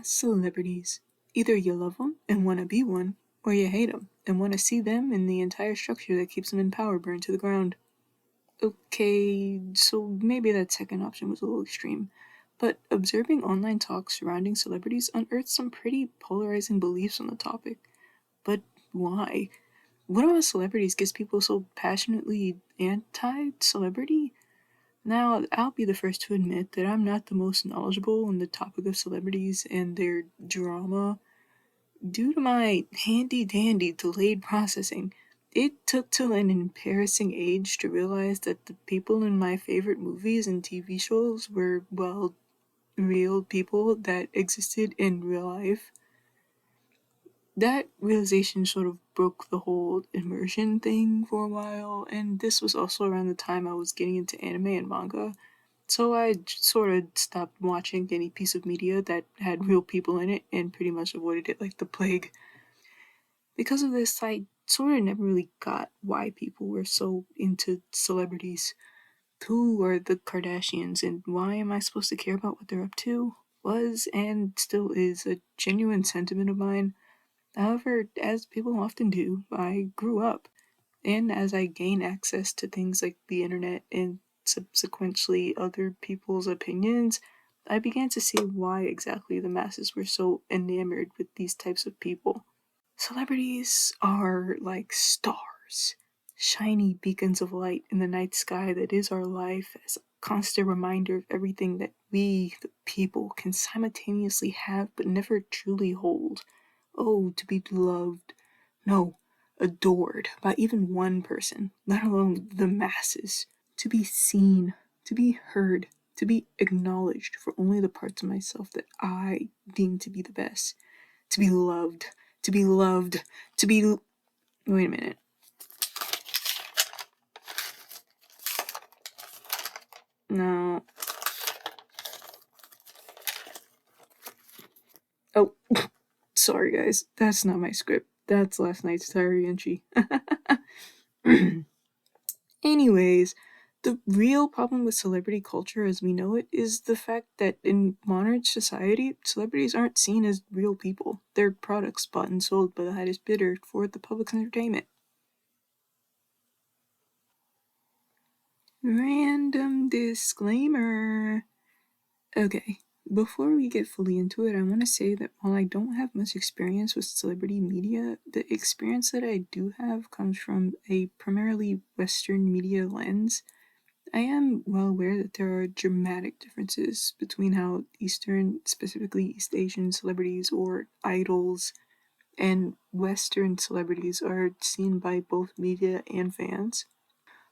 Celebrities. Either you love them and want to be one, or you hate them and want to see them and the entire structure that keeps them in power burned to the ground. Okay, so maybe that second option was a little extreme, but observing online talk surrounding celebrities unearthed some pretty polarizing beliefs on the topic. But why? What about celebrities gets people so passionately anti-celebrity? Now, I'll be the first to admit that I'm not the most knowledgeable on the topic of celebrities and their drama. Due to my handy-dandy delayed processing, it took till an embarrassing age to realize that the people in my favorite movies and TV shows were, well, real people that existed in real life. That realization sort of broke the whole immersion thing for a while, and this was also around the time I was getting into anime and manga. So I sort of stopped watching any piece of media that had real people in it and pretty much avoided it like the plague. Because of this, I sort of never really got why people were so into celebrities. Who are the Kardashians and why am I supposed to care about what they're up to? Was and still is a genuine sentiment of mine. However, as people often do, I grew up, and as I gained access to things like the internet and subsequently other people's opinions, I began to see why exactly the masses were so enamored with these types of people. Celebrities are like stars, shiny beacons of light in the night sky that is our life, as a constant reminder of everything that we, the people, can simultaneously have but never truly hold. Oh, to be loved. No, adored by even one person, let alone the masses. To be seen, to be heard, to be acknowledged for only the parts of myself that I deem to be the best. To be loved, to be loved, to be. Wait a minute. No. Oh, sorry guys, that's not my script. That's last night's diary entry. Anyways, the real problem with celebrity culture as we know it is the fact that in modern society, celebrities aren't seen as real people. They're products bought and sold by the highest bidder for the public's entertainment. Random disclaimer. Okay, before we get fully into it, I want to say that while I don't have much experience with celebrity media, the experience that I do have comes from a primarily Western media lens. I am well aware that there are dramatic differences between how Eastern, specifically East Asian celebrities or idols, and Western celebrities are seen by both media and fans.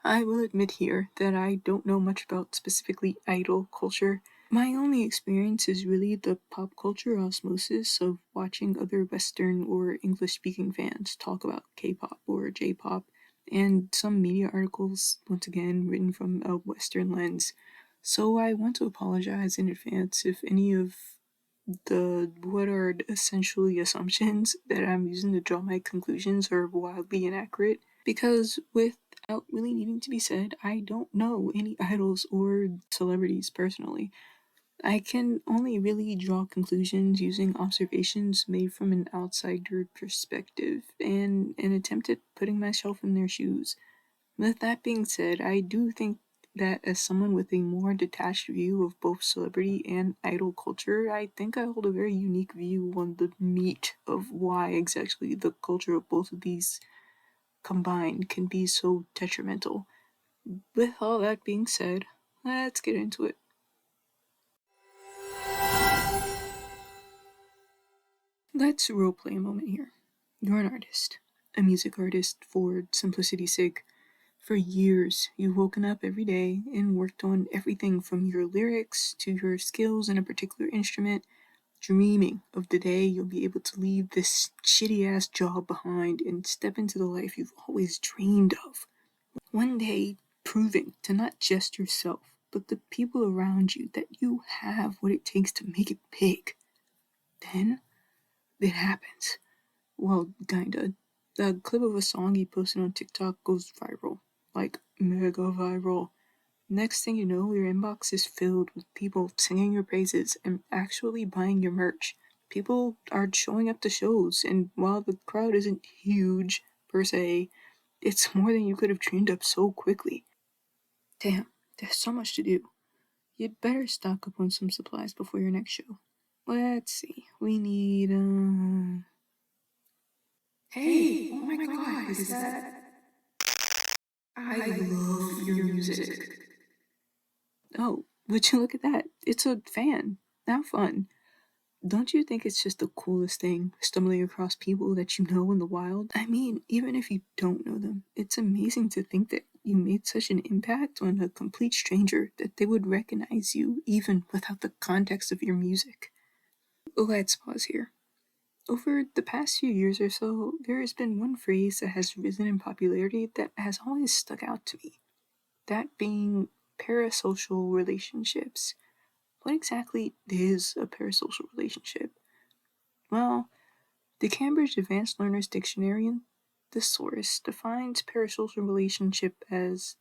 I will admit here that I don't know much about specifically idol culture. My only experience is really the pop culture osmosis of watching other Western or English speaking fans talk about K-pop or J-pop, and some media articles, once again, written from a Western lens. So I want to apologize in advance if any of the what are essentially assumptions that I'm using to draw my conclusions are wildly inaccurate, because without really needing to be said, I don't know any idols or celebrities personally. I can only really draw conclusions using observations made from an outsider perspective and an attempt at putting myself in their shoes. With that being said, I do think that as someone with a more detached view of both celebrity and idol culture, I think I hold a very unique view on the meat of why exactly the culture of both of these combined can be so detrimental. With all that being said, let's get into it. Let's roleplay a moment here. You're an artist, a music artist for simplicity's sake. For years, you've woken up every day and worked on everything from your lyrics to your skills in a particular instrument, dreaming of the day you'll be able to leave this shitty ass job behind and step into the life you've always dreamed of. One day, proving to not just yourself, but the people around you that you have what it takes to make it big. Then, it happens. Well, kinda. The clip of a song he posted on TikTok goes viral. Like, mega viral. Next thing you know, your inbox is filled with people singing your praises and actually buying your merch. People are showing up to shows, and while the crowd isn't huge per se, it's more than you could have dreamed up so quickly. Damn, there's so much to do. You'd better stock up on some supplies before your next show. Let's see. We need, Hey, oh my god, is that... I love your music. Oh, would you look at that? It's a fan. How fun. Don't you think it's just the coolest thing, stumbling across people that you know in the wild? I mean, even if you don't know them, it's amazing to think that you made such an impact on a complete stranger that they would recognize you even without the context of your music. Let's pause here. Over the past few years or so, there has been one phrase that has risen in popularity that has always stuck out to me. That being parasocial relationships. What exactly is a parasocial relationship? Well, the Cambridge Advanced Learners Dictionary and Thesaurus defines parasocial relationship as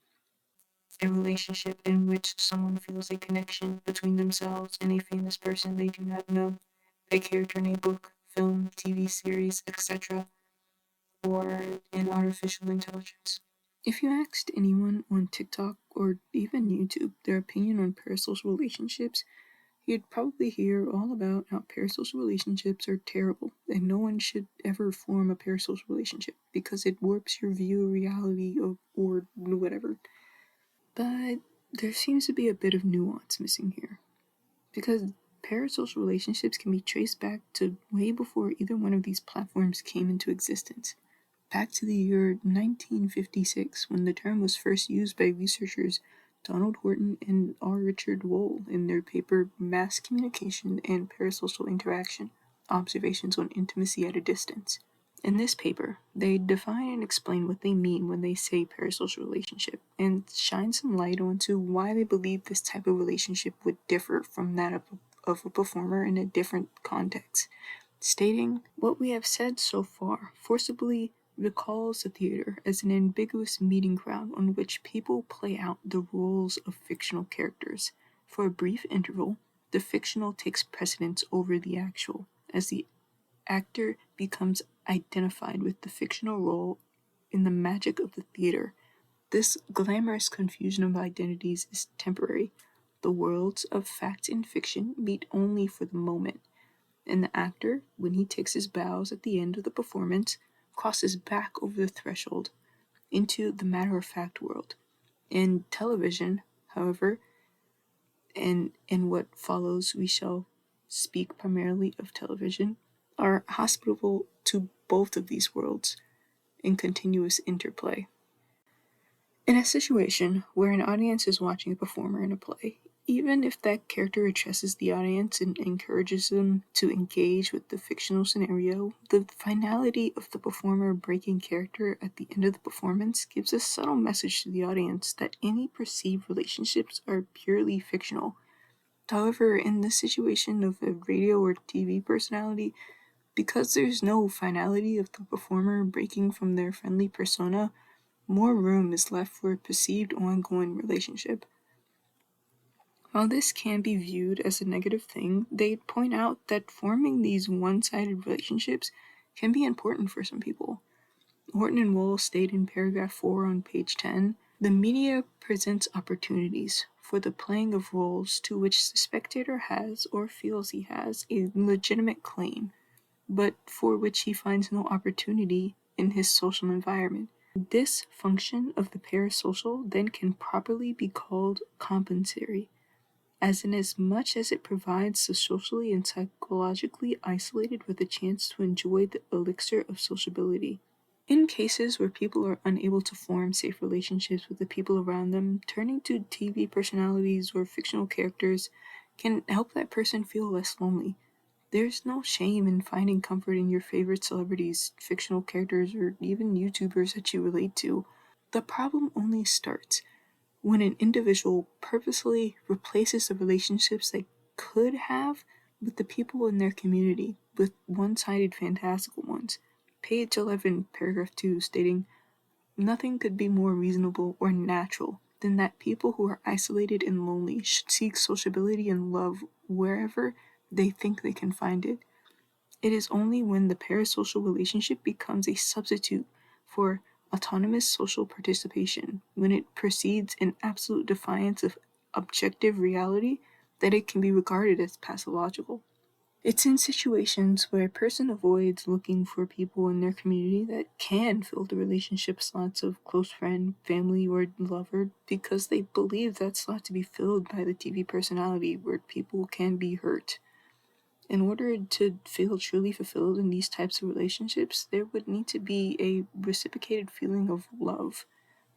a relationship in which someone feels a connection between themselves and a famous person they do not know, a character in a book, film, TV series, etc., or an artificial intelligence. If you asked anyone on TikTok or even YouTube their opinion on parasocial relationships, you'd probably hear all about how parasocial relationships are terrible and no one should ever form a parasocial relationship because it warps your view of reality or whatever. But there seems to be a bit of nuance missing here because parasocial relationships can be traced back to way before either one of these platforms came into existence. Back to the year 1956 when the term was first used by researchers Donald Horton and R. Richard Wohl in their paper Mass Communication and Parasocial Interaction: Observations on Intimacy at a Distance. In this paper, they define and explain what they mean when they say parasocial relationship and shine some light onto why they believe this type of relationship would differ from that of a performer in a different context, stating, "What we have said so far forcibly recalls the theater as an ambiguous meeting ground on which people play out the roles of fictional characters. For a brief interval, the fictional takes precedence over the actual, as the actor becomes identified with the fictional role in the magic of the theater. This glamorous confusion of identities is temporary. The worlds of fact and fiction meet only for the moment, and the actor, when he takes his bows at the end of the performance, crosses back over the threshold into the matter-of-fact world. In television, however, and in what follows we shall speak primarily of television, are hospitable to both of these worlds in continuous interplay. In a situation where an audience is watching a performer in a play, even if that character addresses the audience and encourages them to engage with the fictional scenario, the finality of the performer breaking character at the end of the performance gives a subtle message to the audience that any perceived relationships are purely fictional. However, in the situation of a radio or TV personality, because there's no finality of the performer breaking from their friendly persona, more room is left for a perceived ongoing relationship. While this can be viewed as a negative thing, they point out that forming these one-sided relationships can be important for some people. Horton and Wohl state in paragraph 4 on page 10, "The media presents opportunities for the playing of roles to which the spectator has or feels he has a legitimate claim, but for which he finds no opportunity in his social environment. This function of the parasocial then can properly be called compensatory, as inasmuch as it provides the socially and psychologically isolated with a chance to enjoy the elixir of sociability. In cases where people are unable to form safe relationships with the people around them, turning to TV personalities or fictional characters can help that person feel less lonely. There's no shame in finding comfort in your favorite celebrities, fictional characters, or even YouTubers that you relate to. The problem only starts when an individual purposely replaces the relationships they could have with the people in their community with one-sided fantastical ones." Page 11, paragraph 2, stating, "Nothing could be more reasonable or natural than that people who are isolated and lonely should seek sociability and love wherever they think they can find it. It is only when the parasocial relationship becomes a substitute for autonomous social participation, when it proceeds in absolute defiance of objective reality, that it can be regarded as pathological. It's in situations where a person avoids looking for people in their community that can fill the relationship slots of close friend, family, or lover because they believe that slot to be filled by the TV personality where people can be hurt. In order to feel truly fulfilled in these types of relationships, there would need to be a reciprocated feeling of love.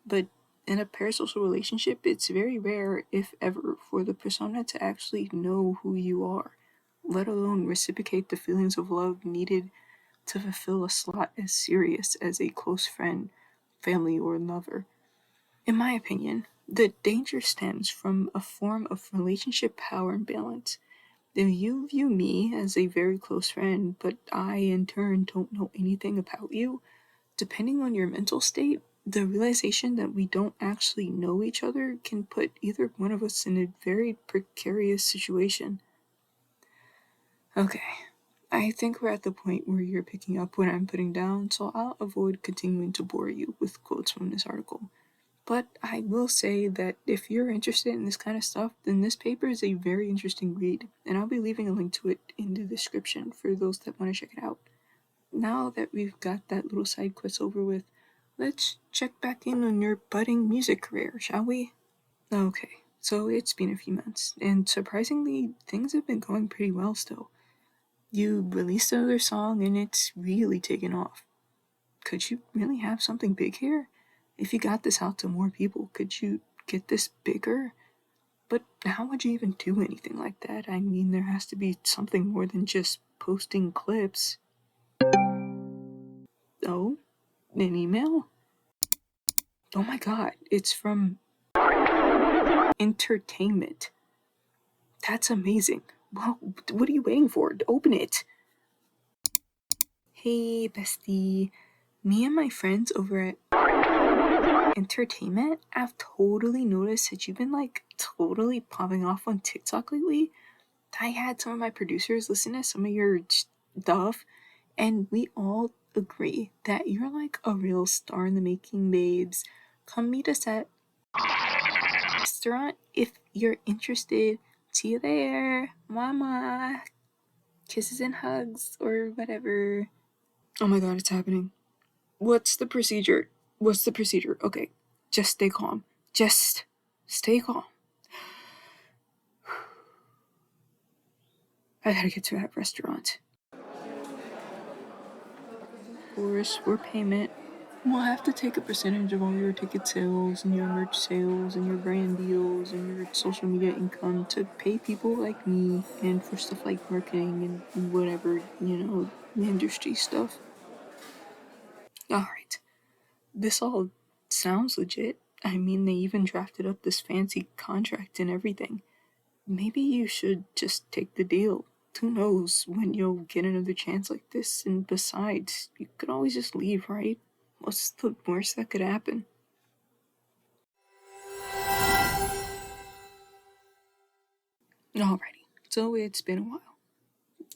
But in a parasocial relationship, it's very rare, if ever, for the persona to actually know who you are, let alone reciprocate the feelings of love needed to fulfill a slot as serious as a close friend, family, or lover. In my opinion, the danger stems from a form of relationship power imbalance. If you view me as a very close friend, but I in turn don't know anything about you, depending on your mental state, the realization that we don't actually know each other can put either one of us in a very precarious situation. Okay, I think we're at the point where you're picking up what I'm putting down, so I'll avoid continuing to bore you with quotes from this article. But I will say that if you're interested in this kind of stuff, then this paper is a very interesting read, and I'll be leaving a link to it in the description for those that want to check it out. Now that we've got that little side quest over with, let's check back in on your budding music career, shall we? Okay, so it's been a few months, and surprisingly, things have been going pretty well still. You released another song and it's really taken off. Could you really have something big here? If you got this out to more people, could you get this bigger? But how would you even do anything like that? I mean, there has to be something more than just posting clips. Oh, an email? Oh my god, it's from Entertainment. That's amazing. Well, what are you waiting for? Open it. Hey, bestie. Me and my friends over at Entertainment have totally noticed that you've been totally popping off on TikTok lately. I had some of my producers listen to some of your stuff, and we all agree that you're like a real star in the making, babes. Come meet us at restaurant if you're interested. See you there, mama. Kisses and hugs, or whatever. Oh my god, it's happening. What's the procedure? What's the procedure? Okay, just stay calm. Just stay calm. I gotta get to that restaurant. Of course, for payment, we'll have to take a percentage of all your ticket sales and your merch sales and your brand deals and your social media income to pay people like me and for stuff like marketing and whatever, industry stuff. Alright, this all sounds legit. I mean, they even drafted up this fancy contract and everything. Maybe you should just take the deal. Who knows when you'll get another chance like this, and besides, you could always just leave, right? What's the worst that could happen? Alrighty, so it's been a while.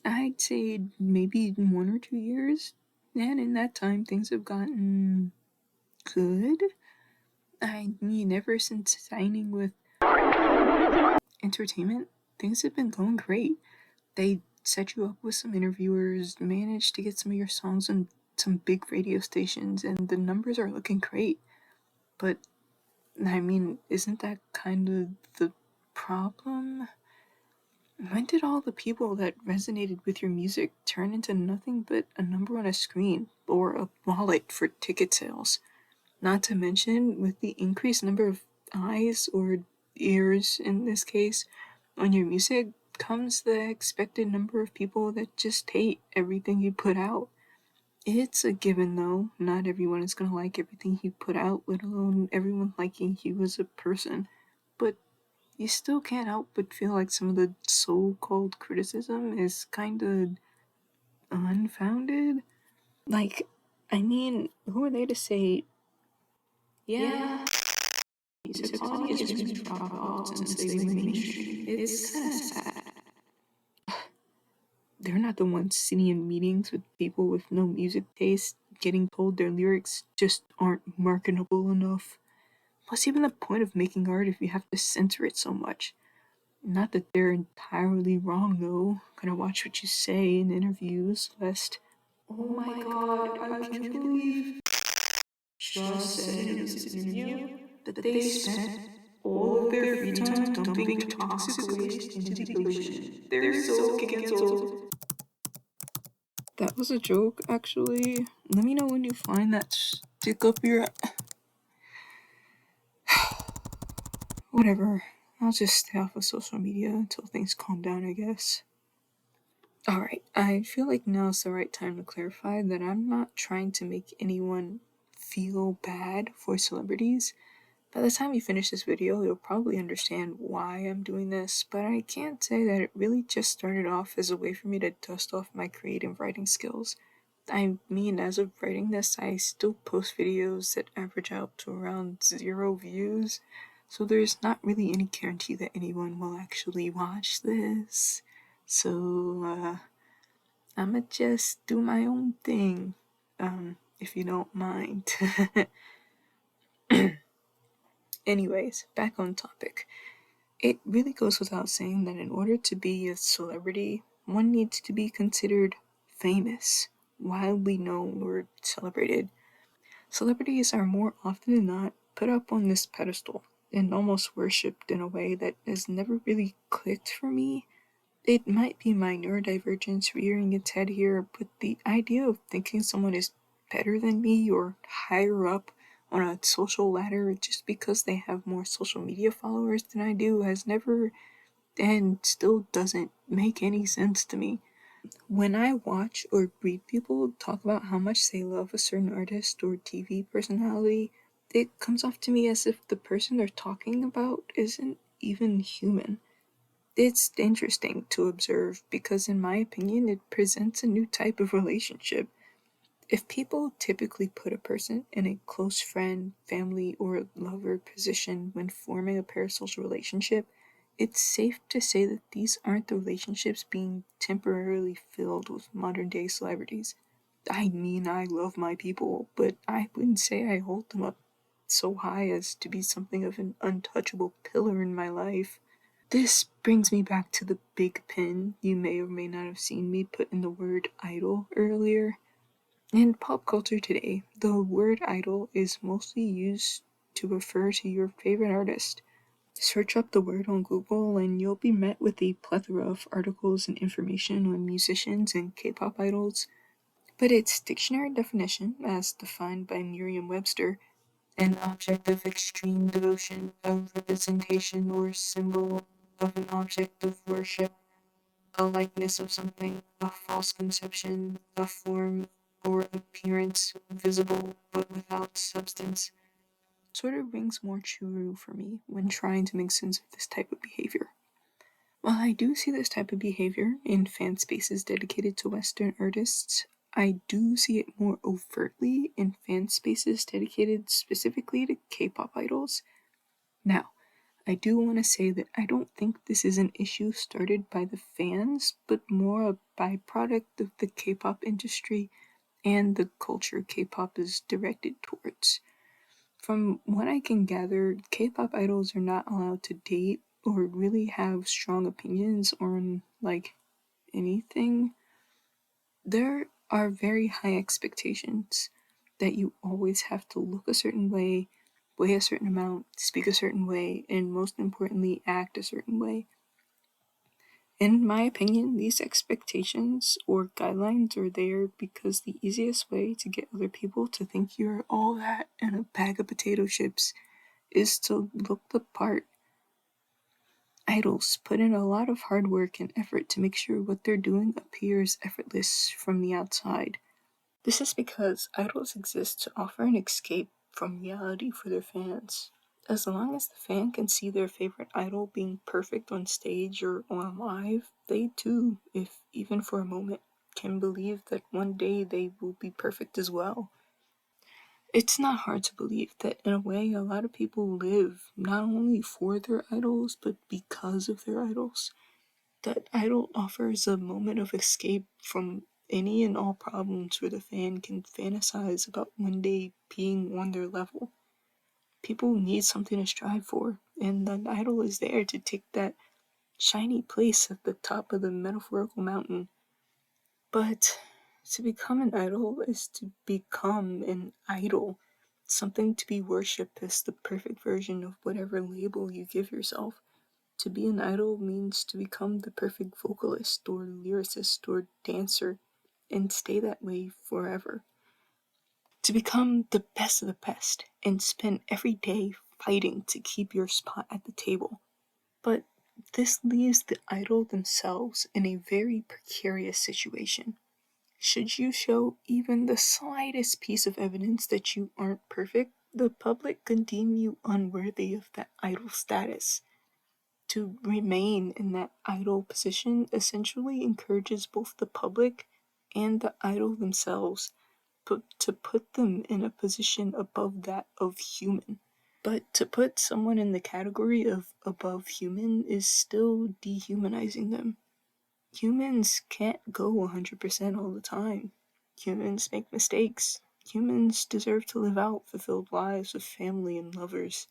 I'd say maybe 1 or 2 years, and in that time things have gotten good. I mean, ever since signing with Entertainment, things have been going great. They set you up with some interviewers, managed to get some of your songs on some big radio stations, and the numbers are looking great. But, I mean, isn't that kind of the problem? When did all the people that resonated with your music turn into nothing but a number on a screen or a wallet for ticket sales? Not to mention, with the increased number of eyes or ears in this case on your music comes the expected number of people that just hate everything you put out. It's a given though, not everyone is gonna like everything you put out, let alone everyone liking you as a person. But you still can't help but feel like some of the so-called criticism is kinda unfounded. I mean, who are they to say, yeah, music quality has really dropped off since they went mainstream? It's kinda sad. They're not the ones sitting in meetings with people with no music taste, getting told their lyrics just aren't marketable enough. What's even the point of making art if you have to censor it so much? Not that they're entirely wrong, though. Gotta watch what you say in interviews, lest, oh my god, I can't believe Shaw said in his interview that they spent all of their free time dumping toxic waste into the ocean. They're so cancelled. That was a joke, actually. Let me know when you find that stick up your. Whatever. I'll just stay off of social media until things calm down, I guess. Alright, I feel like now's the right time to clarify that I'm not trying to make anyone feel bad for celebrities. By the time you finish this video, you'll probably understand why I'm doing this, but I can't say that it really just started off as a way for me to dust off my creative writing skills. I mean, as of writing this, I still post videos that average out to around 0 views, so there's not really any guarantee that anyone will actually watch this. So, I'ma just do my own thing, if you don't mind. Anyways, back on topic. It really goes without saying that in order to be a celebrity, one needs to be considered famous, widely known, or celebrated. Celebrities are more often than not put up on this pedestal and almost worshipped in a way that has never really clicked for me. It might be my neurodivergence rearing its head here, but the idea of thinking someone is better than me or higher up on a social ladder just because they have more social media followers than I do has never and still doesn't make any sense to me. When I watch or read people talk about how much they love a certain artist or TV personality, it comes off to me as if the person they're talking about isn't even human. It's interesting to observe because, in my opinion, it presents a new type of relationship. If people typically put a person in a close friend, family, or lover position when forming a parasocial relationship, it's safe to say that these aren't the relationships being temporarily filled with modern day celebrities. I mean, I love my people, but I wouldn't say I hold them up so high as to be something of an untouchable pillar in my life. This brings me back to the big pin you may or may not have seen me put in the word idol earlier. In pop culture today, the word idol is mostly used to refer to your favorite artist. Search up the word on Google and you'll be met with a plethora of articles and information on musicians and K-pop idols. But its dictionary definition, as defined by Merriam-Webster, an object of extreme devotion, a representation or symbol of an object of worship, a likeness of something, a false conception, a form or appearance visible but without substance, sort of rings more true for me when trying to make sense of this type of behavior. While I do see this type of behavior in fan spaces dedicated to Western artists, I do see it more overtly in fan spaces dedicated specifically to K-pop idols. Now, I do want to say that I don't think this is an issue started by the fans, but more a byproduct of the K-pop industry and the culture K-pop is directed towards. From what I can gather, K-pop idols are not allowed to date or really have strong opinions on, like, anything. There are very high expectations that you always have to look a certain way, weigh a certain amount, speak a certain way, and most importantly, act a certain way. In my opinion, these expectations or guidelines are there because the easiest way to get other people to think you're all that and a bag of potato chips is to look the part. Idols put in a lot of hard work and effort to make sure what they're doing appears effortless from the outside. This is because idols exist to offer an escape from reality for their fans. As long as the fan can see their favorite idol being perfect on stage or on live, they too, if even for a moment, can believe that one day they will be perfect as well. It's not hard to believe that in a way a lot of people live not only for their idols but because of their idols. That idol offers a moment of escape from any and all problems where the fan can fantasize about one day being on their level. People need something to strive for, and the idol is there to take that shiny place at the top of the metaphorical mountain. But to become an idol is to become an idol, something to be worshipped as the perfect version of whatever label you give yourself. To be an idol means to become the perfect vocalist or lyricist or dancer and stay that way forever. To become the best of the best and spend every day fighting to keep your spot at the table. But this leaves the idol themselves in a very precarious situation. Should you show even the slightest piece of evidence that you aren't perfect, the public could deem you unworthy of that idol status. To remain in that idol position essentially encourages both the public and the idol themselves, but to put them in a position above that of human. But to put someone in the category of above human is still dehumanizing them. Humans can't go 100% all the time. Humans make mistakes. Humans deserve to live out fulfilled lives with family and lovers.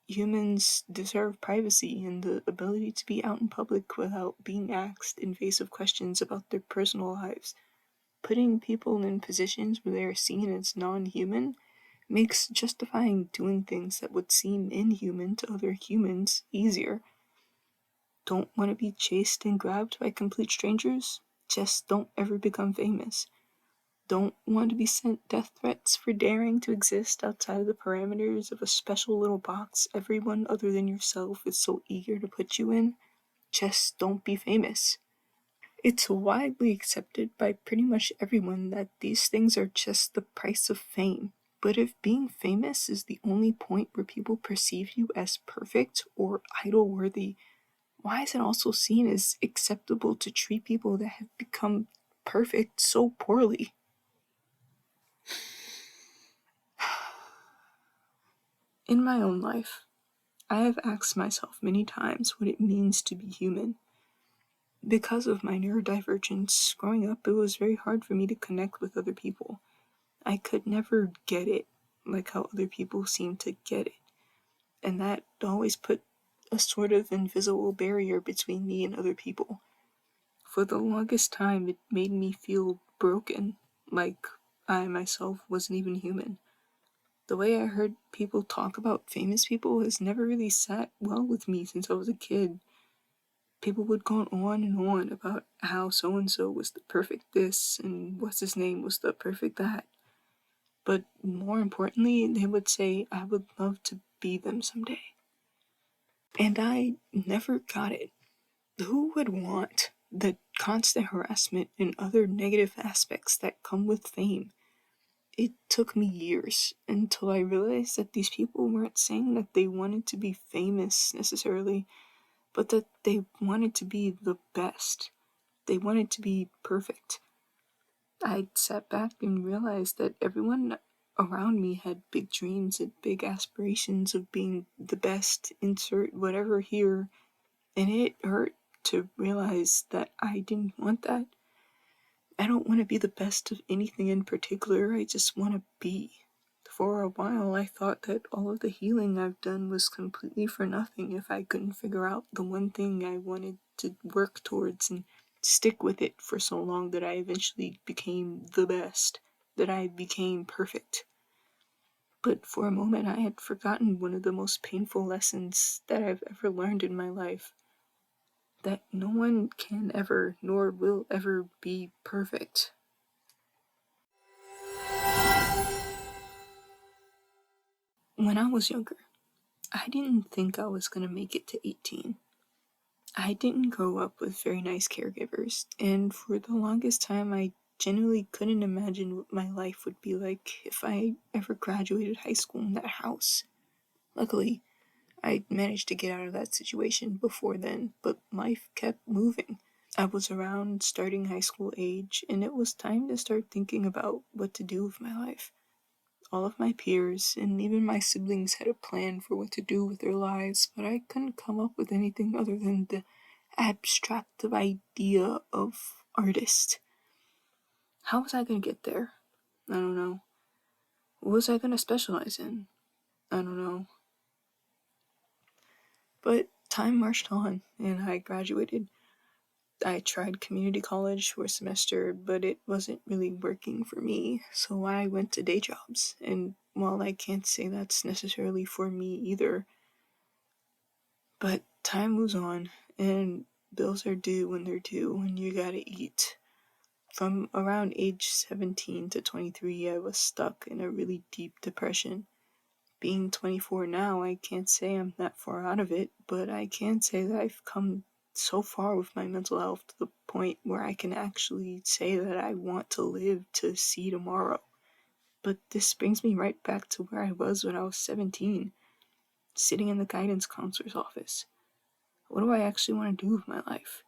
Humans deserve privacy and the ability to be out in public without being asked invasive questions about their personal lives. Putting people in positions where they are seen as non-human makes justifying doing things that would seem inhuman to other humans easier. Don't want to be chased and grabbed by complete strangers? Just don't ever become famous. Don't want to be sent death threats for daring to exist outside of the parameters of a special little box everyone other than yourself is so eager to put you in? Just don't be famous. It's widely accepted by pretty much everyone that these things are just the price of fame. But if being famous is the only point where people perceive you as perfect or idol worthy, why is it also seen as acceptable to treat people that have become perfect so poorly? In my own life, I have asked myself many times what it means to be human. Because of my neurodivergence, growing up, it was very hard for me to connect with other people. I could never get it like how other people seem to get it, and that always put a sort of invisible barrier between me and other people. For the longest time, it made me feel broken, like I myself wasn't even human. The way I heard people talk about famous people has never really sat well with me since I was a kid. People would go on and on about how so-and-so was the perfect this and what's his name was the perfect that. But more importantly, they would say, I would love to be them someday. And I never got it. Who would want the constant harassment and other negative aspects that come with fame? It took me years until I realized that these people weren't saying that they wanted to be famous necessarily, but that they wanted to be the best. They wanted to be perfect. I sat back and realized that everyone around me had big dreams and big aspirations of being the best, insert whatever here, and it hurt to realize that I didn't want that. I don't want to be the best of anything in particular, I just want to be. For a while, I thought that all of the healing I've done was completely for nothing if I couldn't figure out the one thing I wanted to work towards and stick with it for so long that I eventually became the best, that I became perfect. But for a moment, I had forgotten one of the most painful lessons that I've ever learned in my life. That no one can ever, nor will ever, be perfect. When I was younger, I didn't think I was gonna make it to 18. I didn't grow up with very nice caregivers, and for the longest time I genuinely couldn't imagine what my life would be like if I ever graduated high school in that house. Luckily, I managed to get out of that situation before then, but life kept moving. I was around starting high school age, and it was time to start thinking about what to do with my life. All of my peers and even my siblings had a plan for what to do with their lives, but I couldn't come up with anything other than the abstract idea of artist. How was I gonna get there? I don't know. What was I gonna specialize in? I don't know. But time marched on, and I graduated. I tried community college for a semester, but it wasn't really working for me, so I went to day jobs. And while I can't say that's necessarily for me either, but time moves on, and bills are due when they're due, and you gotta eat. From around age 17 to 23, I was stuck in a really deep depression. Being 24 now, I can't say I'm that far out of it, but I can say that I've come so far with my mental health to the point where I can actually say that I want to live to see tomorrow. But this brings me right back to where I was when I was 17, sitting in the guidance counselor's office. What do I actually want to do with my life?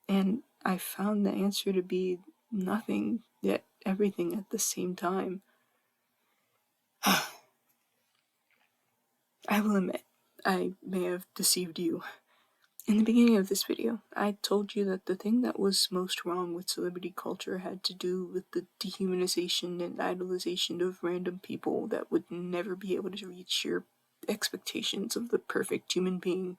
And I found the answer to be nothing, yet everything at the same time. I will admit, I may have deceived you. In the beginning of this video, I told you that the thing that was most wrong with celebrity culture had to do with the dehumanization and idolization of random people that would never be able to reach your expectations of the perfect human being.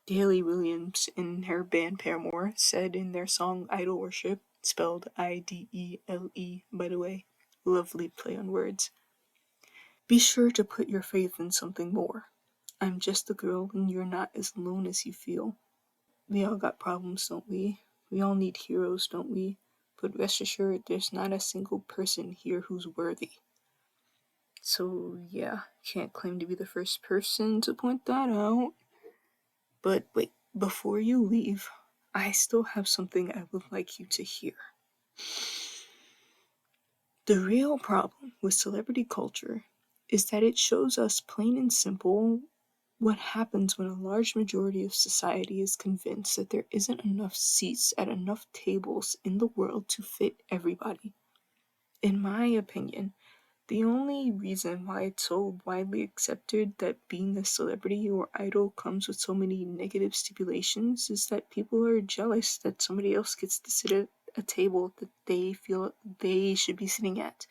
Hayley Williams and her band Paramore said in their song Idol Worship, spelled Idele, by the way, lovely play on words, "Be sure to put your faith in something more. I'm just a girl and you're not as alone as you feel. We all got problems, don't we? We all need heroes, don't we? But rest assured, there's not a single person here who's worthy." So yeah, can't claim to be the first person to point that out. But wait, before you leave, I still have something I would like you to hear. The real problem with celebrity culture is that it shows us plain and simple what happens when a large majority of society is convinced that there isn't enough seats at enough tables in the world to fit everybody. In my opinion, the only reason why it's so widely accepted that being a celebrity or idol comes with so many negative stipulations is that people are jealous that somebody else gets to sit at a table that they feel they should be sitting at.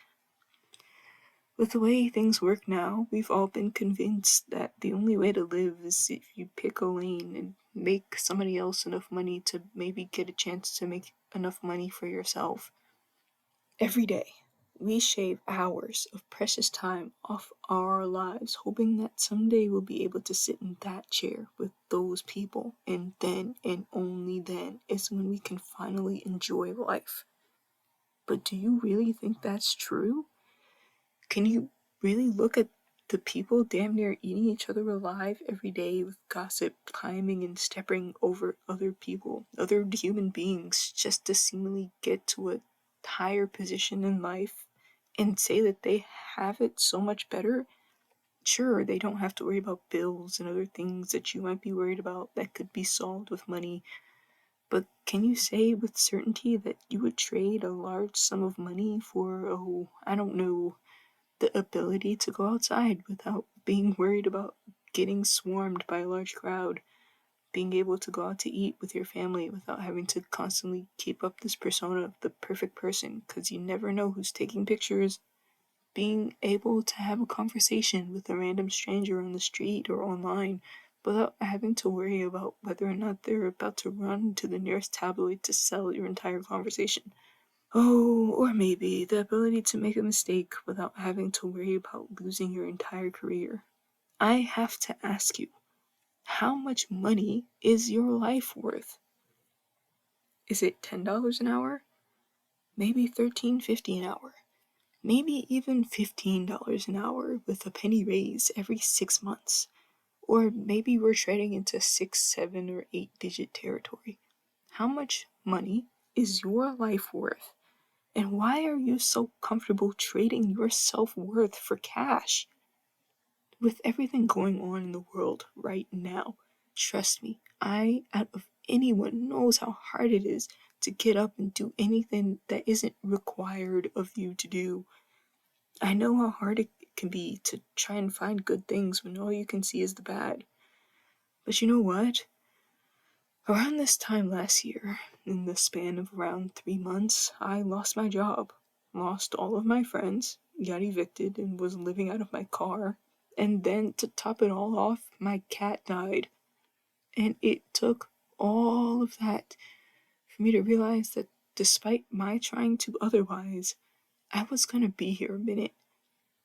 With the way things work now, we've all been convinced that the only way to live is if you pick a lane and make somebody else enough money to maybe get a chance to make enough money for yourself. Every day, we shave hours of precious time off our lives, hoping that someday we'll be able to sit in that chair with those people, and then, and only then, is when we can finally enjoy life. But do you really think that's true? Can you really look at the people damn near eating each other alive every day with gossip, climbing and stepping over other people, other human beings, just to seemingly get to a higher position in life and say that they have it so much better? Sure, they don't have to worry about bills and other things that you might be worried about that could be solved with money. But can you say with certainty that you would trade a large sum of money for, oh, I don't know, the ability to go outside without being worried about getting swarmed by a large crowd, being able to go out to eat with your family without having to constantly keep up this persona of the perfect person because you never know who's taking pictures, being able to have a conversation with a random stranger on the street or online without having to worry about whether or not they're about to run to the nearest tabloid to sell your entire conversation. Oh, or maybe the ability to make a mistake without having to worry about losing your entire career. I have to ask you, how much money is your life worth? Is it $10 an hour? Maybe $13.50 an hour. Maybe even $15 an hour with a penny raise every 6 months. Or maybe we're trading into 6, 7, or 8-digit territory. How much money is your life worth? And why are you so comfortable trading your self-worth for cash? With everything going on in the world right now, trust me, I, out of anyone, knows how hard it is to get up and do anything that isn't required of you to do. I know how hard it can be to try and find good things when all you can see is the bad. But you know what? Around this time last year, in the span of around 3 months, I lost my job, lost all of my friends, got evicted, and was living out of my car. And then, to top it all off, my cat died. And it took all of that for me to realize that despite my trying to otherwise, I was gonna be here a minute.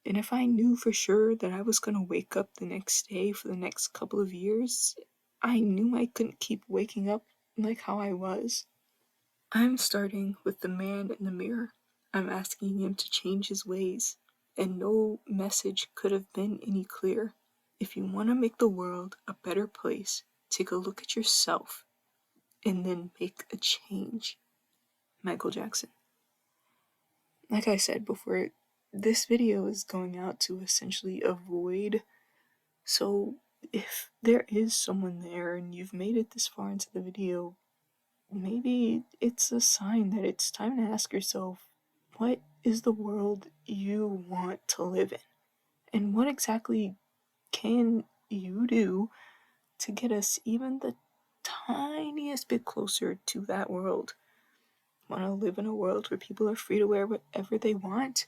And if I knew for sure that I was gonna wake up the next day for the next couple of years, I knew I couldn't keep waking up like how I was. I'm starting with the man in the mirror. I'm asking him to change his ways, and no message could have been any clearer. If you want to make the world a better place, take a look at yourself and then make a change. Michael Jackson. Like I said before, this video is going out to essentially avoid. So if there is someone there and you've made it this far into the video, maybe it's a sign that it's time to ask yourself, what is the world you want to live in? And what exactly can you do to get us even the tiniest bit closer to that world? Want to live in a world where people are free to wear whatever they want?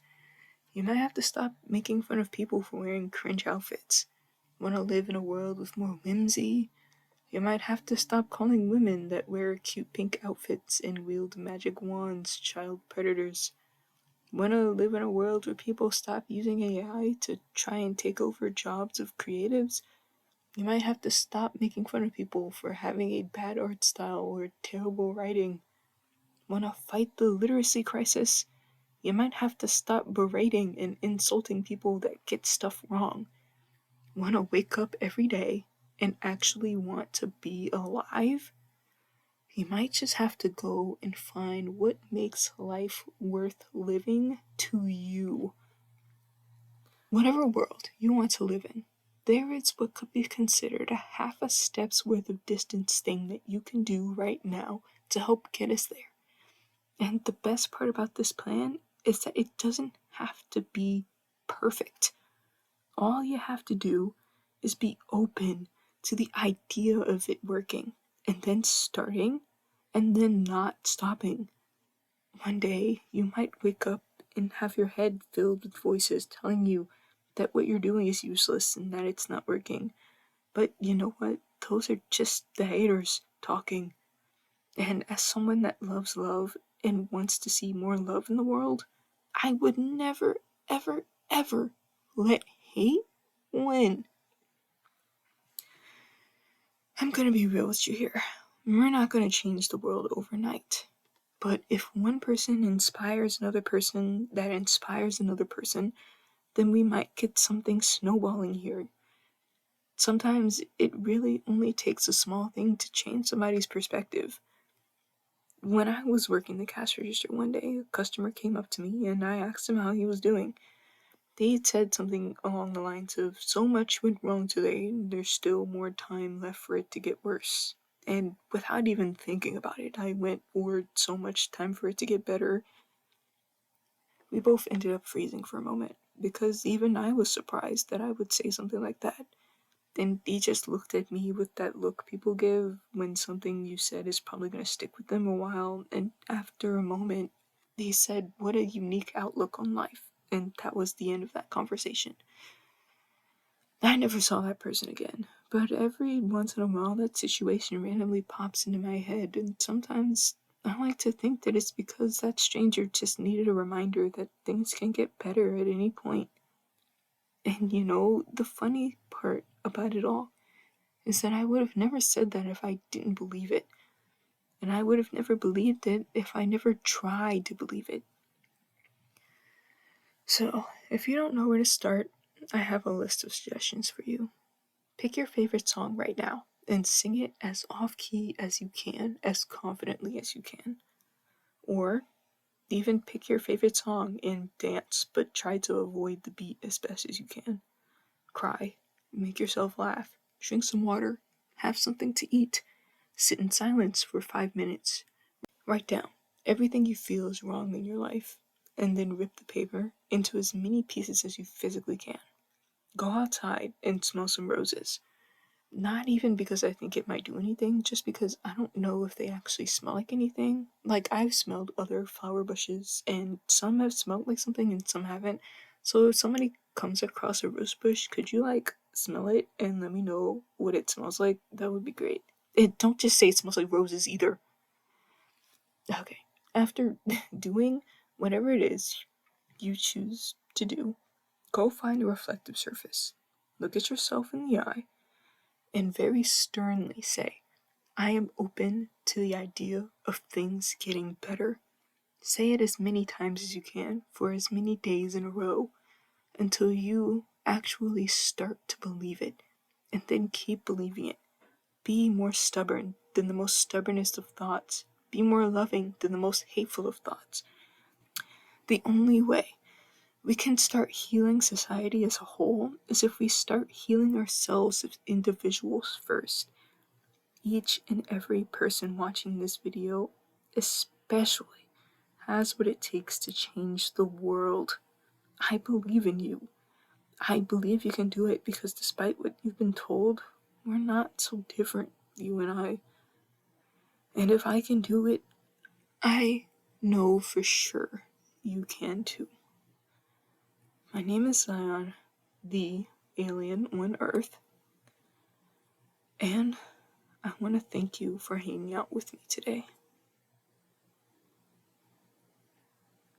You might have to stop making fun of people for wearing cringe outfits. Want to live in a world with more whimsy? You might have to stop calling women that wear cute pink outfits and wield magic wands child predators. Want to live in a world where people stop using AI to try and take over jobs of creatives? You might have to stop making fun of people for having a bad art style or terrible writing. Want to fight the literacy crisis? You might have to stop berating and insulting people that get stuff wrong. Want to wake up every day and actually want to be alive? You might just have to go and find what makes life worth living to you. Whatever world you want to live in, there is what could be considered a half a step's worth of distance thing that you can do right now to help get us there. And the best part about this plan is that it doesn't have to be perfect. All you have to do is be open to the idea of it working, and then starting, and then not stopping. One day, you might wake up and have your head filled with voices telling you that what you're doing is useless and that it's not working. But you know what? Those are just the haters talking. And as someone that loves love and wants to see more love in the world, I would never, ever, ever let hate win. I'm gonna be real with you here. We're not gonna change the world overnight. But if one person inspires another person that inspires another person, then we might get something snowballing here. Sometimes it really only takes a small thing to change somebody's perspective. When I was working the cash register one day, a customer came up to me and I asked him how he was doing. They had said something along the lines of, so much went wrong today, there's still more time left for it to get worse. And without even thinking about it, I went, or so much time for it to get better. We both ended up freezing for a moment, because even I was surprised that I would say something like that. And he just looked at me with that look people give when something you said is probably going to stick with them a while, and after a moment, he said, what a unique outlook on life. And that was the end of that conversation. I never saw that person again, but every once in a while that situation randomly pops into my head, and sometimes I like to think that it's because that stranger just needed a reminder that things can get better at any point. And you know, the funny part about it all is that I would have never said that if I didn't believe it. And I would have never believed it if I never tried to believe it. So, if you don't know where to start, I have a list of suggestions for you. Pick your favorite song right now and sing it as off-key as you can, as confidently as you can. Or even pick your favorite song and dance, but try to avoid the beat as best as you can. Cry, make yourself laugh, drink some water, have something to eat, sit in silence for 5 minutes. Write down everything you feel is wrong in your life, and then rip the paper into as many pieces as you physically can. Go outside and smell some roses. Not even because I think it might do anything, just because I don't know if they actually smell like anything. Like, I've smelled other flower bushes, and some have smelled like something and some haven't. So if somebody comes across a rose bush, could you, like, smell it and let me know what it smells like? That would be great. And don't just say it smells like roses either. Okay. After doing whatever it is you choose to do, go find a reflective surface. Look at yourself in the eye and very sternly say, I am open to the idea of things getting better. Say it as many times as you can for as many days in a row until you actually start to believe it, and then keep believing it. Be more stubborn than the most stubbornest of thoughts. Be more loving than the most hateful of thoughts. The only way we can start healing society as a whole is if we start healing ourselves as individuals first. Each and every person watching this video, especially, has what it takes to change the world. I believe in you. I believe you can do it because despite what you've been told, we're not so different, you and I. And if I can do it, I know for sure you can too. My name is Zion, the alien on Earth, and I want to thank you for hanging out with me today.